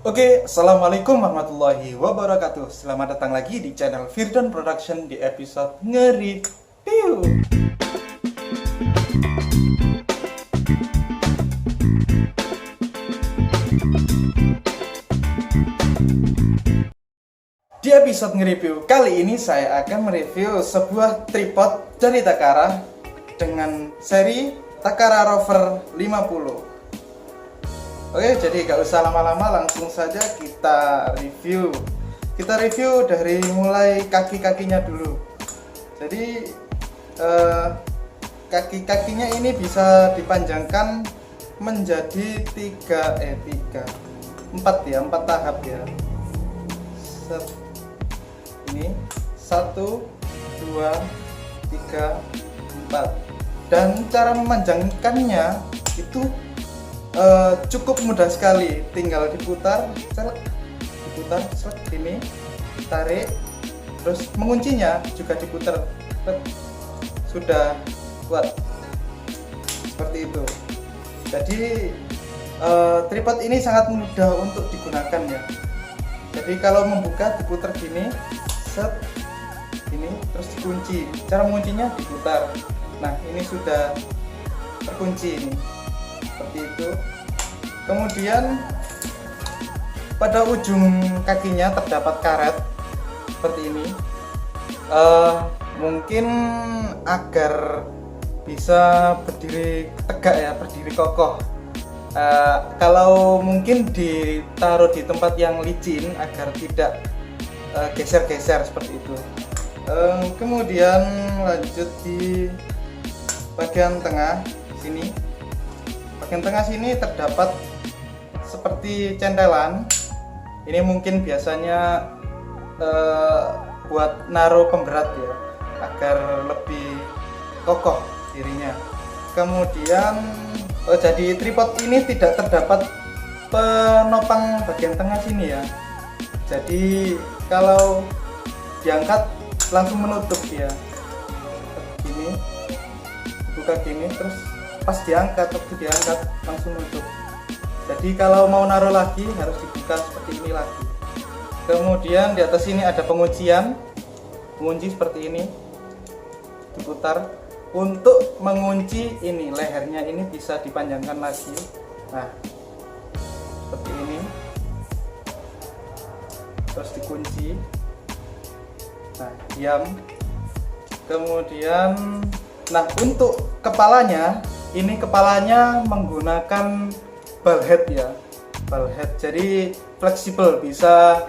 Oke, Assalamualaikum warahmatullahi wabarakatuh. Selamat datang lagi di channel Firdan Production di episode nge-review. Di episode nge-review kali ini saya akan mereview sebuah tripod dari Takara dengan seri Takara Rover 50. Oke, jadi gak usah lama-lama, langsung saja kita review. Kita review dari mulai kaki-kakinya dulu. Jadi kaki-kakinya ini bisa dipanjangkan menjadi 4 tahap ya. Ini 1, 2, 3, 4. Dan cara memanjangkannya itu cukup mudah sekali, tinggal diputar, ini, tarik, terus menguncinya juga diputar, sudah kuat, seperti itu. Jadi tripod ini sangat mudah untuk digunakan ya. Jadi kalau membuka diputar gini, ini terus dikunci. Cara menguncinya diputar. Nah ini sudah terkunci ini. Seperti itu. Kemudian pada ujung kakinya terdapat karet seperti ini, mungkin agar bisa berdiri tegak ya, berdiri kokoh. Kalau mungkin ditaruh di tempat yang licin agar tidak geser-geser seperti itu. Kemudian lanjut di bagian tengah sini. Bagian tengah sini terdapat seperti centelan. Ini mungkin biasanya buat naruh pemberat ya, agar lebih kokoh dirinya. Kemudian jadi tripod ini tidak terdapat penopang bagian tengah sini ya. Jadi kalau diangkat langsung menutup dia. Gini, buka gini, terus pas diangkat, waktu diangkat langsung nutup. Jadi kalau mau naruh lagi harus dibuka seperti ini lagi. Kemudian di atas ini ada penguncian, mengunci seperti ini, diputar. Untuk mengunci ini lehernya ini bisa dipanjangkan lagi. Nah seperti ini, terus dikunci. Nah diam. Kemudian untuk kepalanya, ini kepalanya menggunakan ball head ya, ball head. Jadi fleksibel, bisa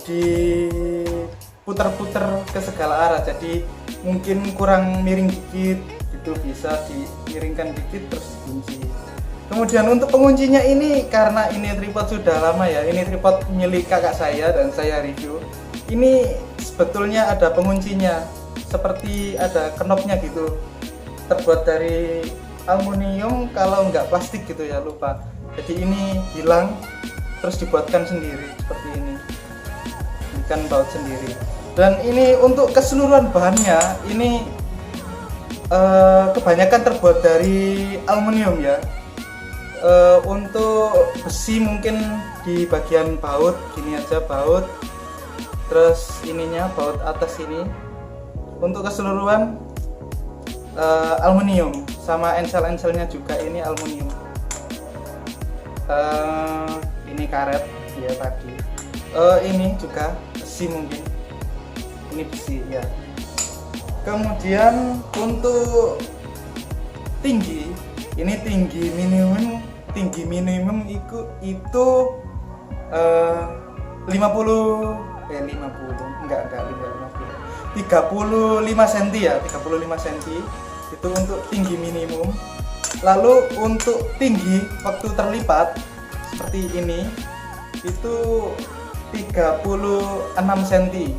diputar-putar ke segala arah. Jadi mungkin kurang miring dikit, itu bisa dimiringkan dikit terus dikunci. Kemudian untuk penguncinya ini, karena ini tripod sudah lama ya, ini tripod milik kakak saya dan saya review. Ini sebetulnya ada penguncinya, seperti ada knopnya gitu, terbuat dari aluminium kalau nggak plastik gitu ya, lupa. Jadi ini hilang, terus dibuatkan sendiri seperti ini, ikan baut sendiri. Dan ini untuk keseluruhan bahannya ini kebanyakan terbuat dari aluminium ya. Untuk besi mungkin di bagian baut gini aja, baut, terus ininya baut atas ini. Untuk keseluruhan aluminium, sama ensel-enselnya juga ini aluminium. Ini karet ya tadi. Ini juga besi mungkin. Ini besi ya. Kemudian untuk tinggi, ini tinggi minimum itu 50 enggak 50, 35 cm ya, 35 cm itu untuk tinggi minimum. Lalu untuk tinggi waktu terlipat seperti ini itu 36 cm.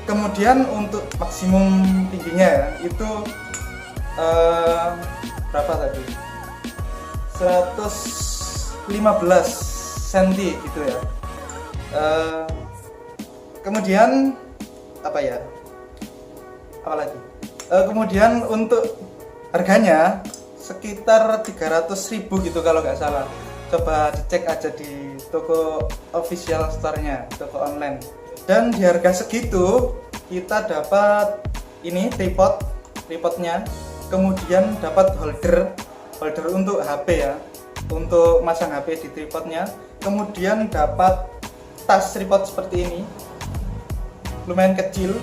Kemudian untuk maksimum tingginya ya, itu berapa tadi? 115 cm gitu ya. Kemudian kemudian untuk harganya sekitar 300.000 gitu kalau nggak salah. Coba dicek aja di toko official store-nya, toko online. Dan di harga segitu kita dapat ini tripodnya, kemudian dapat holder untuk HP ya, untuk masang HP di tripodnya, kemudian dapat tas tripod seperti ini, lumayan kecil.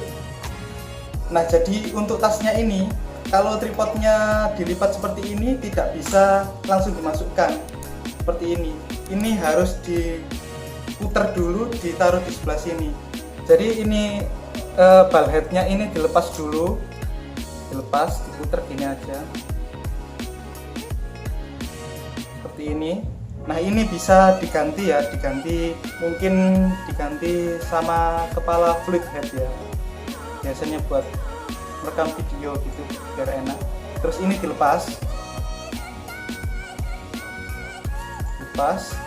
Nah, jadi untuk tasnya ini, kalau tripodnya dilipat seperti ini tidak bisa langsung dimasukkan seperti ini. Ini harus diputar dulu, ditaruh di sebelah sini. Jadi ini ball headnya ini dilepas dulu, diputar gini aja seperti ini. Nah, ini bisa diganti ya, mungkin diganti sama kepala fluid head ya, biasanya buat rekam video gitu biar enak. Terus ini dilepas,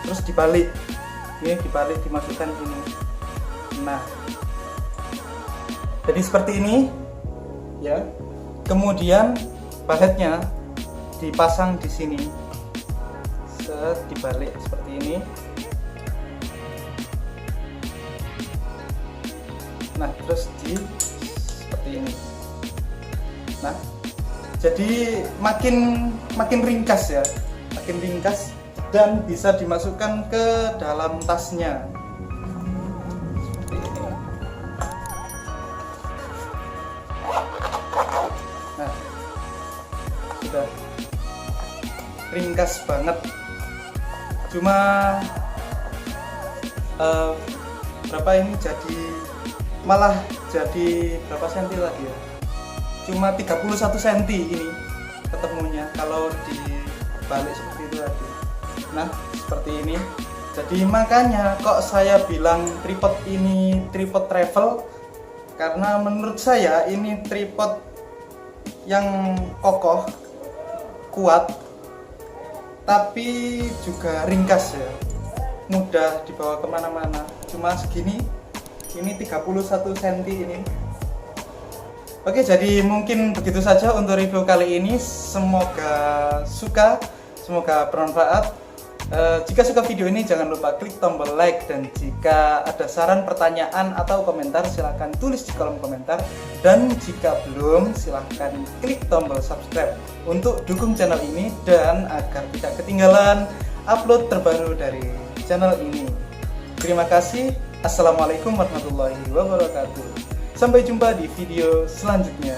terus dibalik, ini dibalik, dimasukkan ini. Nah, jadi seperti ini ya. Kemudian baletnya dipasang di sini, dibalik seperti ini. Nah, terus seperti ini. Nah, jadi makin ringkas ya, dan bisa dimasukkan ke dalam tasnya seperti ini. Nah, sudah ringkas banget. Cuma berapa ini malah jadi berapa senti lagi ya, cuma 31 cm ini ketemunya kalau dibalik seperti itu tadi. Nah, seperti ini. Jadi makanya kok saya bilang tripod ini tripod travel, karena menurut saya ini tripod yang kokoh, kuat, tapi juga ringkas ya, mudah dibawa kemana-mana. Cuma segini, ini 31 cm ini. Oke, jadi mungkin begitu saja untuk review kali ini. Semoga suka, semoga bermanfaat. Jika suka video ini jangan lupa klik tombol like, dan jika ada saran, pertanyaan, atau komentar silahkan tulis di kolom komentar, dan jika belum silahkan klik tombol subscribe untuk dukung channel ini dan agar tidak ketinggalan upload terbaru dari channel ini. Terima kasih. Assalamualaikum warahmatullahi wabarakatuh. Sampai jumpa di video selanjutnya.